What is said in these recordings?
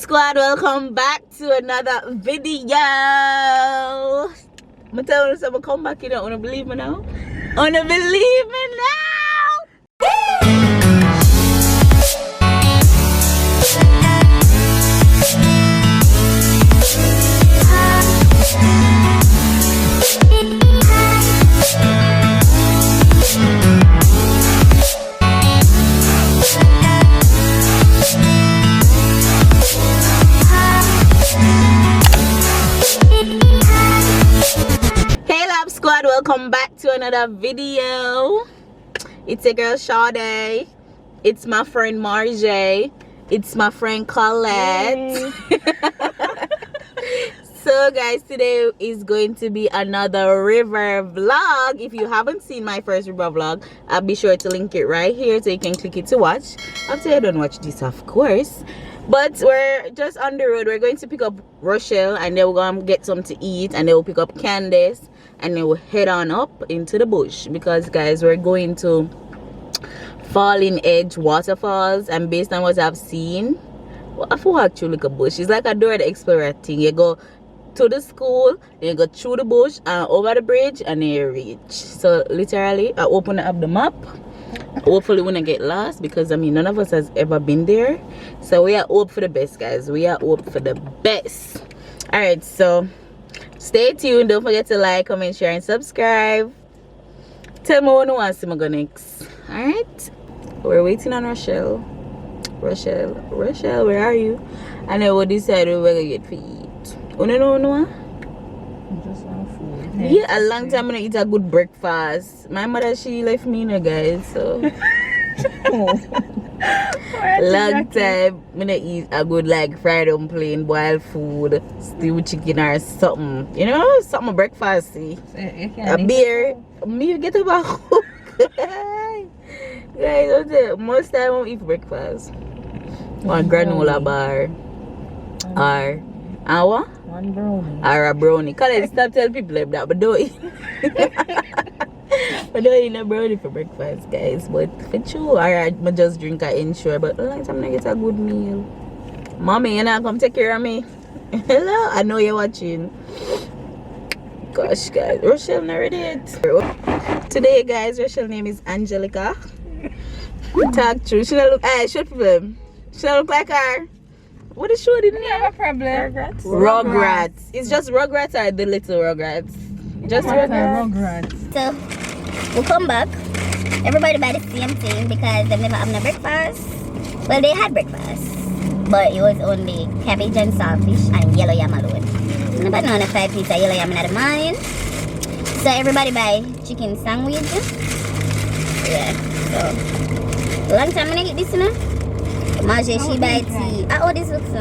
Squad, welcome back to another video. I'm telling you something, come back, you don't want to believe me now? Want to believe me now? Squad, welcome back to another video. It's a girl Sade. It's my friend Marjay. It's my friend Colette. So guys, today is going to be another river vlog. If you haven't seen my first river vlog, I'll be sure to link it right here so you can click it to watch. After you don't watch this, of course. But we're just on the road. We're going to pick up Rochelle and then we're going to get something to eat, and then we'll pick up Candace and then we'll head on up into the bush because guys, we're going to Falling Edge Waterfalls, and based on what I've seen, well, I feel actually like a bush. It's like a Dora the Explorer thing. You go to the school, then you go through the bush and over the bridge and then you reach. So literally I open up the map. Hopefully we won't get lost because I mean none of us has ever been there, so we are hope for the best, guys. We are hope for the best. All right, so stay tuned. Don't forget to like, comment, share and subscribe. Tell me what you want to see me go next. All right, we're waiting on Rochelle, where are you? And then we'll decide what we're gonna get for eat. You know Just want food. yeah, a long time I eat a good breakfast. My mother, she left me, guys, so long time I eat a good like fried plain boiled food, stewed chicken or something, something breakfasty. So A beer, me get about cook. Guys, most time I eat breakfast. One granola bar or what? one brownie. Or a brownie. Colette, stop telling people like that, but don't eat. But don't eat a brownie for breakfast, guys. But for true, I just drink an Ensure. But a long time I get a good meal. Mommy, you know, come take care of me. Hello, I know you're watching. Gosh, guys, Rochelle never did. Today, guys, Rochelle's name is Angelica. Talk true. She don't look. Show people. She don't look like her. What is she didn't have a problem. Rugrats. It's just Rugrats or the little Rugrats? Just Rugrats. So we'll come back. Everybody buy the same thing because they never have no breakfast. Well, they had breakfast, but it was only cabbage and saltfish and yellow yam alone. Nobody know 5 pieces of yellow yam in the morning. So everybody buy chicken sandwich. Yeah. So long time I get this, Marjay, she buy tea. Oh, this looks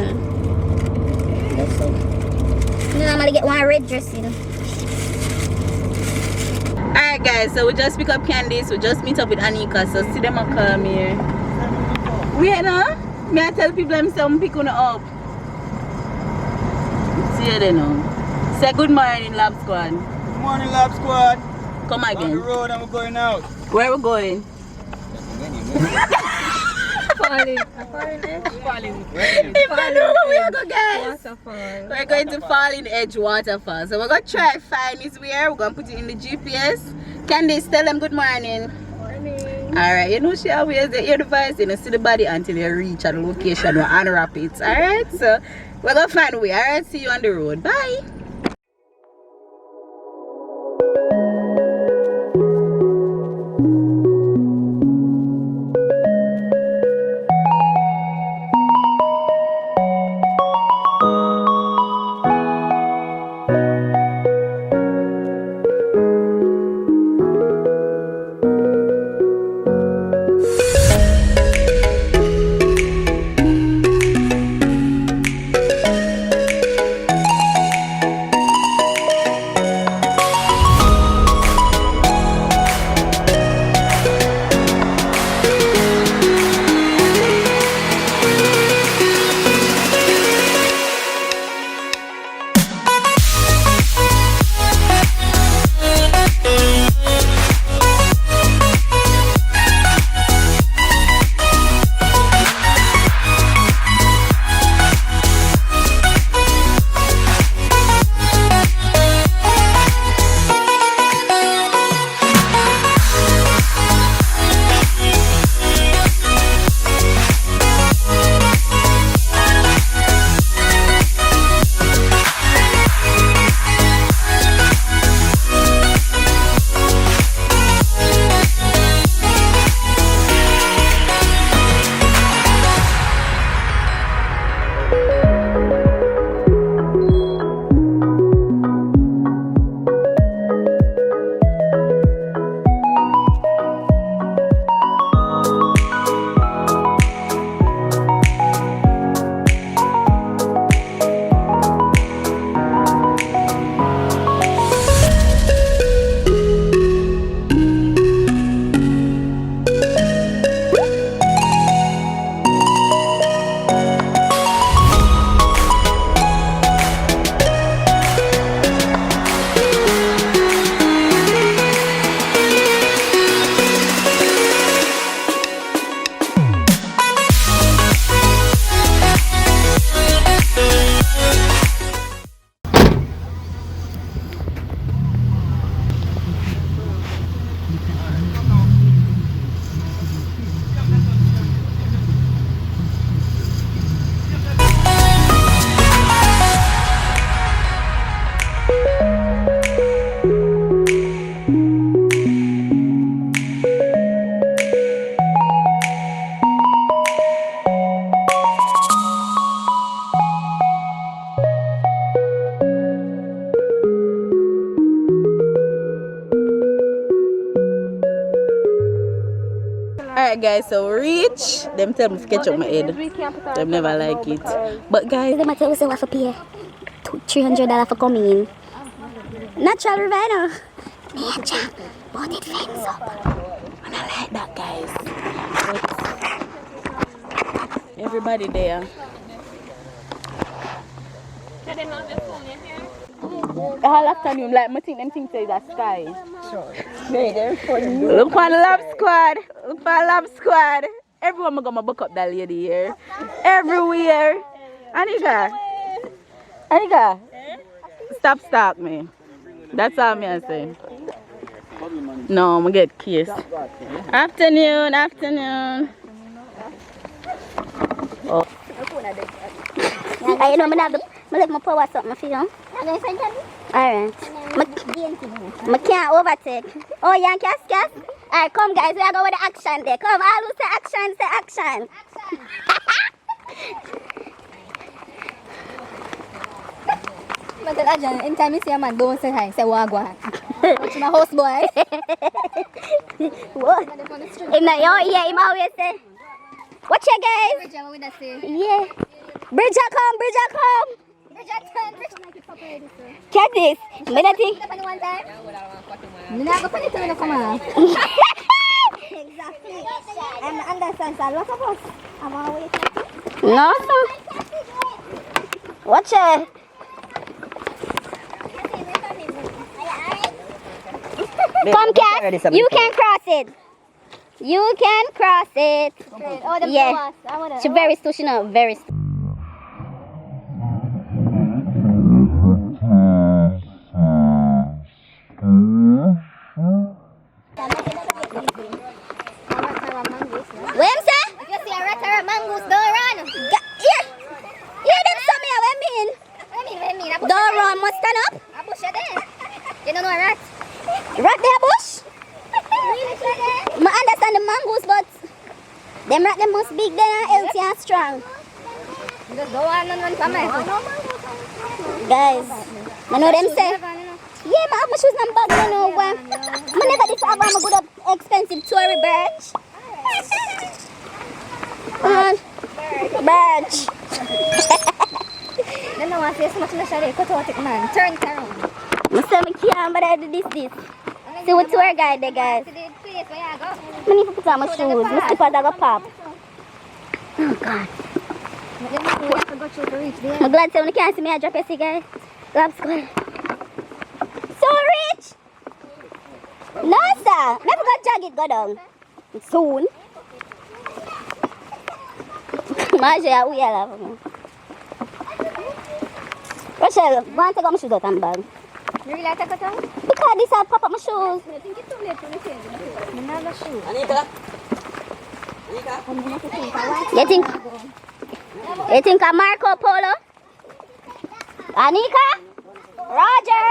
I'm gonna get one red dress, Alright guys, so we just pick up Candice. We just meet up with Anika. So see them and come here. Wait no? May I tell people I'm some pick on up. See you there now. Say good morning, Lab Squad. Good morning, Lab Squad. Come On again. the road and we're going out. Where we going? Falling Edge. If I know where we go, guys. Waterfall. We're going to Falling Edge Waterfalls. So we're going to try to find it where. We're going to put it in the GPS. Candice, tell them good morning. Morning. Alright, she always the ear device, see the body until you reach at the location or unwrap it. Alright, so we're going to find a way. Alright, see you on the road. Bye. Alright guys, so reach. Them tell me to catch up my head. Them never like it. But guys, They might tell us what for pay. $300 for coming in. Natural river. Nature. But it fence up. and I like that guys. But everybody there. All afternoon, like I think them things say that sky. Look on the love squad. Look for love squad. Everyone gonna book up that lady here. Everywhere. Anika. Stop stalk me. That's all me I say. No, I'm gonna get kissed. Afternoon. Oh. I know I let my power something for you. Alright. I can't overtake. Oh, yeah, Cass. Alright, come guys, we are going with the action there. Come, all who say action. Anytime you see a man, don't say hi, say wagwan. Watch my host boy. What? Him always say, watch it guys. Yeah. Bridger come. Catch this. Exactly. I understand a lot of us. I'm always no, watch it. Come, Cass. You can cross it. Oh, Yeah. She's very social, very stu. Where say? If you see a rat or a mongoose, don't run. Yeah, them some here, what I mean? Don't run, must stand up. A bush there. You don't know a rat? Rat there, bush? I understand the mongoose, but them rat them must big, they are healthy and strong. Just go on and run for me. Guys, I know them say, yeah, I have my shoes and bag, you know. I never did have a good expensive Tory birch. Birch. I don't know what to say so much in the shadow. Cut out it, man. Turn it around. I say I can't, but I do this. See what tour guide there, guys. To the place where you go. I need to put on my shoes. My slippers are going to pop. Oh, God. We have to go through to reach there. I'm glad someone can't see me. I drop a guys. Love squad. So rich. No, sir. Never got jagged go down. Soon. Maja, we are laughing. Rachel, go and take out my shoes out and bag. You really like to cut out? Because this will pop up my shoes. I think it's too late to listen. I have a shoe. You think a Marco Polo? Anika? Roger?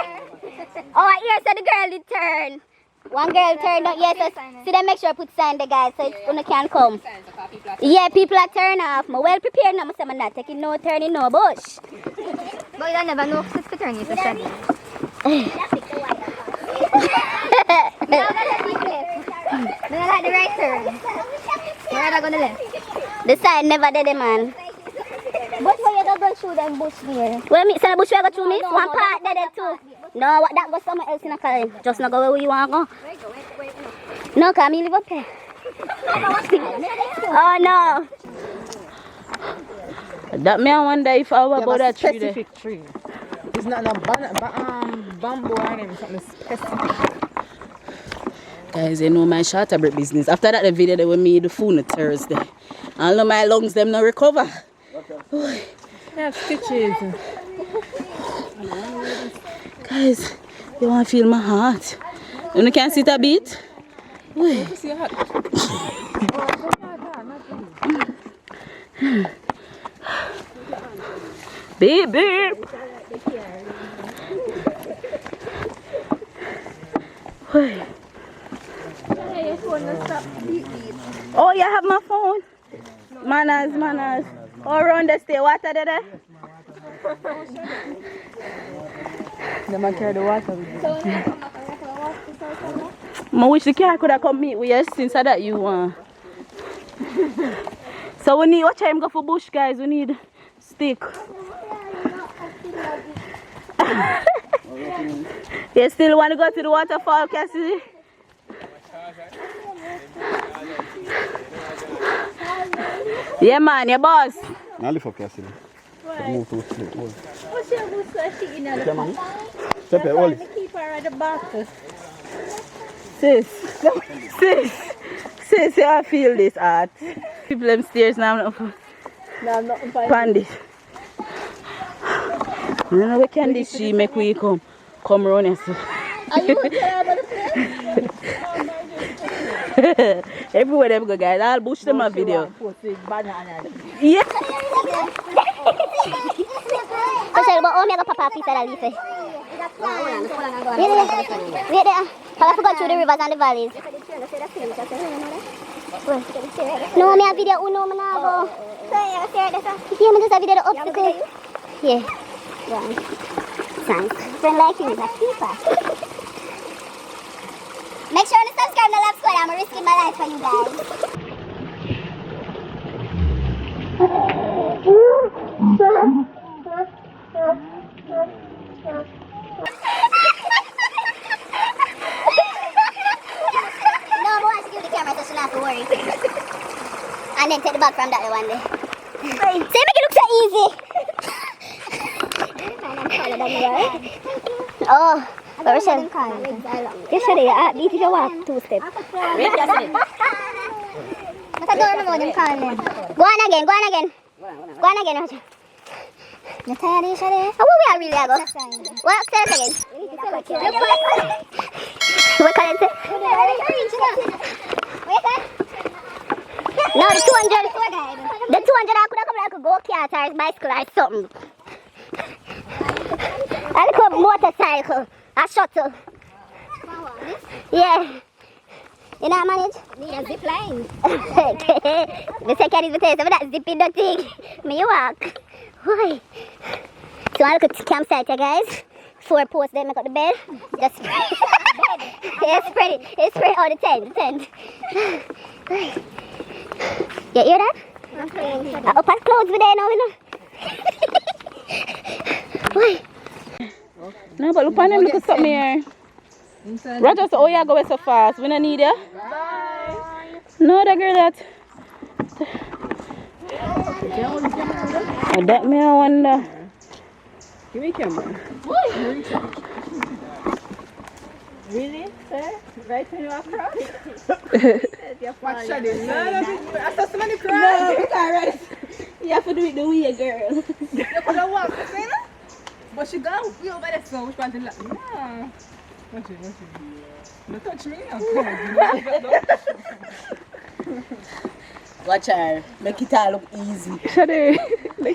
Oh, I hear so the girl did turn. One girl turned up. Yes, see them make sure I put sign there, guys, so it's gonna can come. Yeah, people are turn off. I'm well prepared now. I'm not taking no turning no bush. But you never know if it's to turn you to study. Then I like the right turn. Where are I going to left? The side never did it, man. But where you don't go through them bush there? Where me? So the bush where I go through me? No, One part did it too. No, what that goes somewhere else in a car. Just not go where you want to go. No, come, you live up here. Oh no. That me I wonder if I was about that tree there. Specific tree. It's not no bamboo or anything, something specific. Guys, you know my shorter break business. After that the video they were made the phone on Thursday. I know my lungs them not recover. They have stitches. Guys, you want to feel my heart? You can't sit a bit? See your heart. Baby! Oh, you have my phone? Manners. All around the stay water there? They might carry the water with them. I wish the car could have come meet with you since that you want. So we need, watch time go for bush, guys. We need stick. You still want to go to the waterfall, Cassie? Yeah, man, your boss. Now lift up Cassie. Move to sleep. What's your boots so she in the Come on. Step it, hold it. keep her at the back. Sis, you feel this art. People them stairs now. No, I'm not Pandit. You know we can this she make we come round here. So. Are you about the place? Everywhere them go, guys. I'll push them a video. Yeah. Kasi ba oh, may papa piece na life. Wait there. Pala forgot through the rivers and the valleys. No, may video uno manago. Yeah, me just a video the obstacle. Yeah. Thanks. Friend like you, like people. Make sure to subscribe to the Love Squad. I'm risking my life for you guys. No, but once you give the camera, so she not have to worry. And then take the bag from that one day. Say, make it look so easy. Oh, but Rochelle, you should have beat if you walk 2 steps. But I don't remember them calling. Go on again, Rochelle. You're tired, you should have. Oh, where we are really go? What? Say it again. What can I say? No, the 200. The 200 I could have come like a go-kart or bicycle or something. I look up motorcycle, a shuttle. Yeah. You know how to manage? Need a zip line. The second is the taste of that zipping the thing. Me you walk. Why? So I look at the campsite, guys. 4 posts, then make up the bed. Just spread. Yeah, spread it. It's spread all the tent. You hear that? Up our clothes with there now, you know. Why? No, but look on them, look at something here. Roger, so oh yeah, go so fast. We don't need you. No, that girl that. That me I wonder. Give me camera. Really, sir? Right when you are across? Watch that. No, I saw somebody cry. No, it's alright. You have to do it the way, girl. You could have walked, see that? But she gone way over there, so which one to like? No. Watch it. Don't touch me now. Watch her. Make it all look easy. Shut it.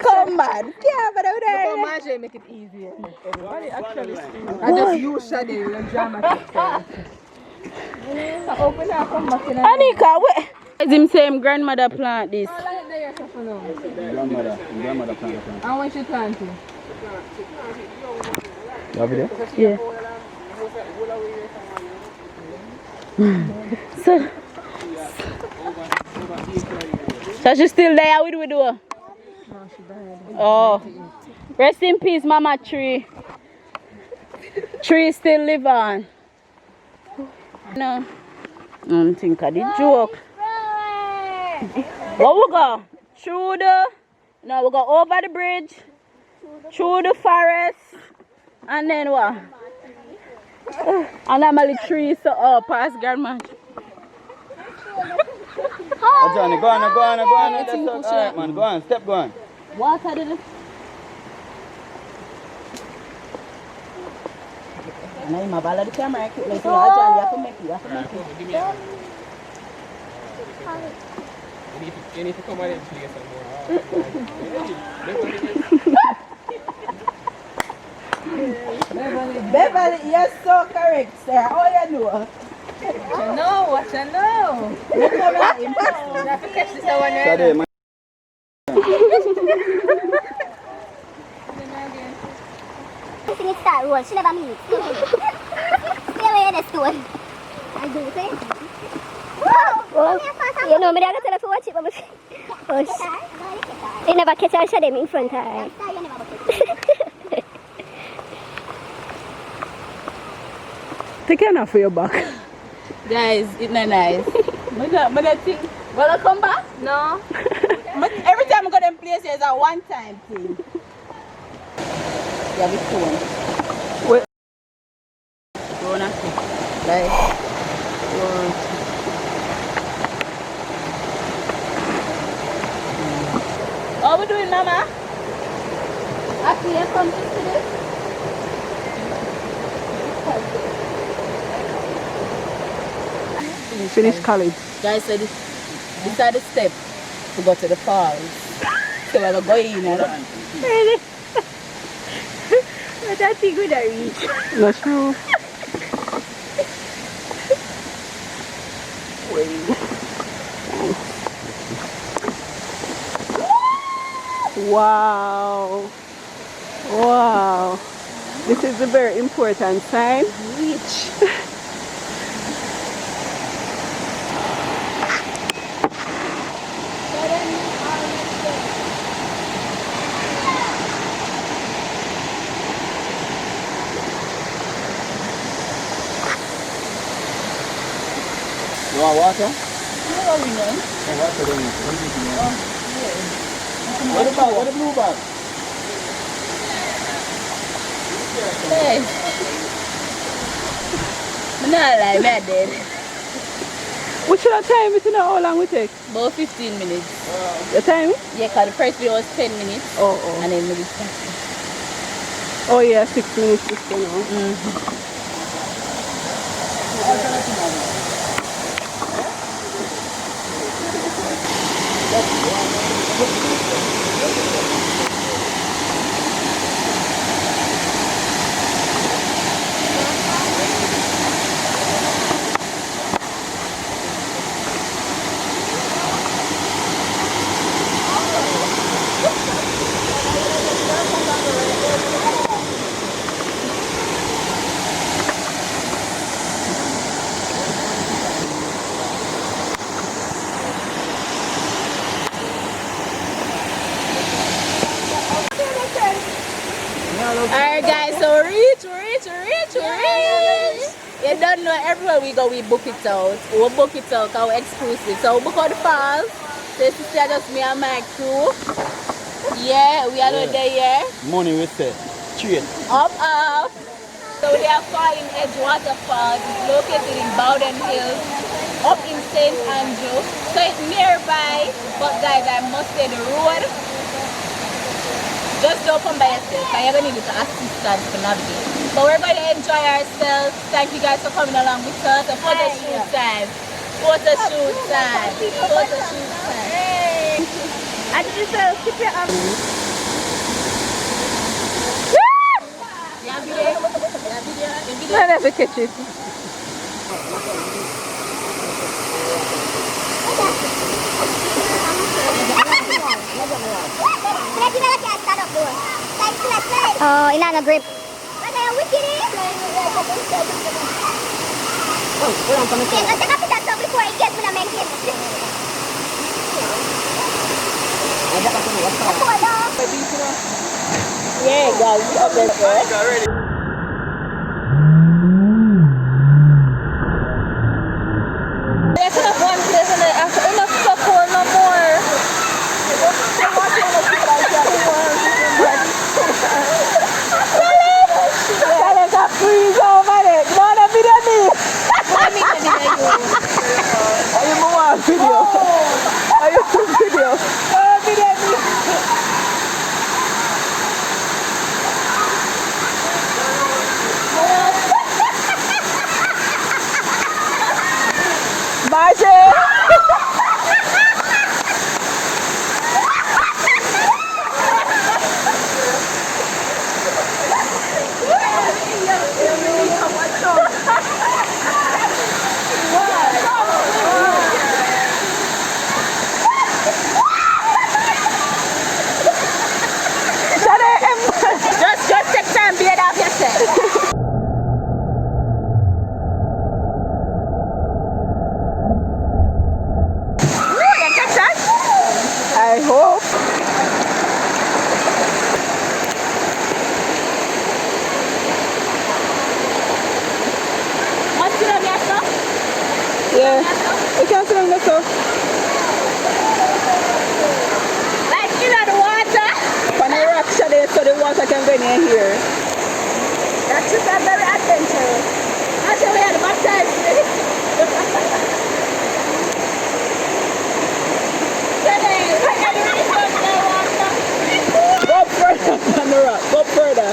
Come on. Yeah, but over Look there. how Marjorie make it easier. Everybody actually. I just use Shade and dramatic. So open up, come back in. Anika, wait. Is him same grandmother plant this? Grandmother plant. And when she planted? You have it there? Yeah. So she's still there with her? No, she died. Oh. Rest in peace, Mama Tree. Tree still live on. No. I don't think I did joke. Where we go? Through the... No, we go over the bridge. Through the forest. And then what? And I'm a little tree so past grandma. Oh, Johnny, go on. That's all right, man. Go on, step, go on. What I did? And I'm about the camera. Like, you have to make it. You need to come out and play some more. Beverly, you're so correct, sir. Oh, you know. What you know? You come out in You have to catch this one right Shade, man. She needs that roll. She never meets. Stay away in the stone. I do say. Whoa! You know me, I got to tell her what chip, bubble chip. Oh, they never catch and show them in front of her. Take care now for your back. Guys, it's not nice. I think, will I come back? No. Every time I go to them places, it's a one-time thing. Yeah, it's phone. Wait. Phone, like, how we doing, Mama? Actually, you come to this? Finish college. Guys, so this are the steps to go to the falls. So we're going in. Really? But I think we don't reach. That's true. Wow. Wow. This is a very important sign. Reach. You want water? No, we know. Water don't you? What about what the blue bag? Hey. I'm not like me, I did. What should I time it? You know how long we take? About 15 minutes. The time? Yeah, because the first video was 10 minutes. Oh. And then maybe start. Oh yeah, 6 minutes is you know. Alright guys, so reach. You don't know everywhere we go, we book it out. We book it out, our exclusive. So we book out the falls. So this is just me and my crew. Yeah, we are there, yeah. Money we say. Straight. Up. So we are Falling Edge Waterfalls. It's located in Bowden Hills, up in St. Andrew. So it's nearby, but guys, I must say the road, just don't come by yourself. I ever need assistance to navigate. But we're going to enjoy ourselves. Thank you guys for coming along with us. A photo shoot time. I just felt keep your arm. I never catch it. Oh, ina na grip. Yeah, guys, up there. Like in the water. When the rocks are there, so the water can go in here. That should be very adventurous. I tell you, the baptized. Go further on the rock. Go further.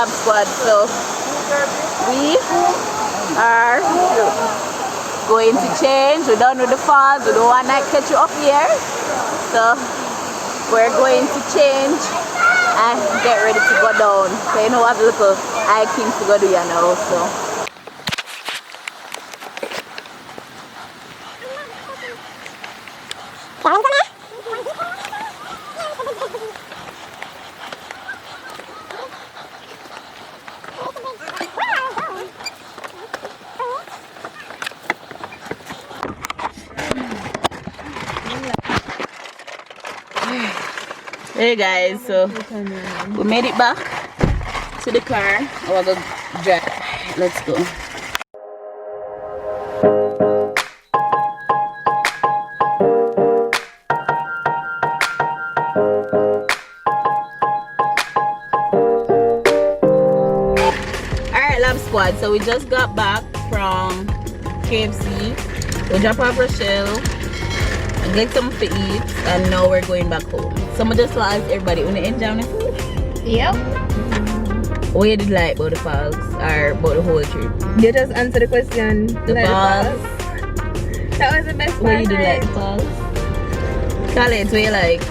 Squad, so we are going to change. We're done with the falls. We don't want to catch you up here, so we're going to change and get ready to go down. So you know what, little hiking to go do you now. So hey guys, so we made it back to the car. Oh, I'll go drive. Let's go. Alright, Lab Squad, so we just got back from KFC. We dropped off Rochelle, get something to eat, and now we're going back home. So I just want to ask everybody, when you enjoy the food? Yep. What you did like about the falls or about the whole trip? You just answer the question. The falls. That was the best part. What you did like the falls? Khaled, what you like?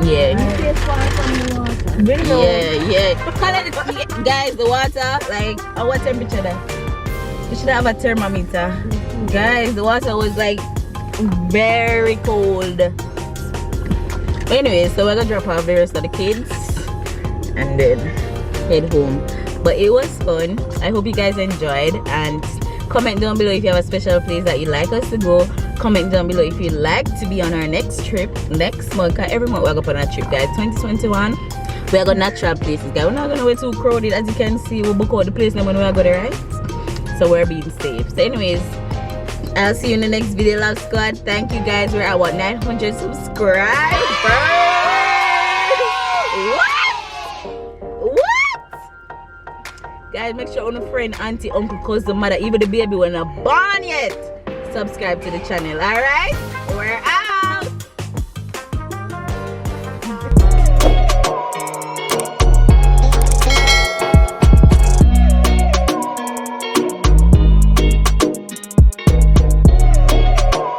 Yeah. Yeah. Khaled, guys, the water, like, at what temperature that? You should have a thermometer. Guys, the water was like very cold. But anyway, so we're gonna drop off the rest of the kids and then head home. But it was fun. I hope you guys enjoyed, and comment down below if you have a special place that you'd like us to go. Comment down below if you'd like to be on our next trip next month, because every month we're going on a trip, guys. 2021 we're going natural places, guys. We're not gonna be too crowded. As you can see, we book out the place now when we go there, right? so we're being safe. So anyways, I'll see you in the next video, Love Squad. Thank you guys. We're at what, 900 subscribers? What? Guys, make sure on a friend, auntie, uncle, cousin, mother, even the baby when not born yet, subscribe to the channel. Alright, we're out.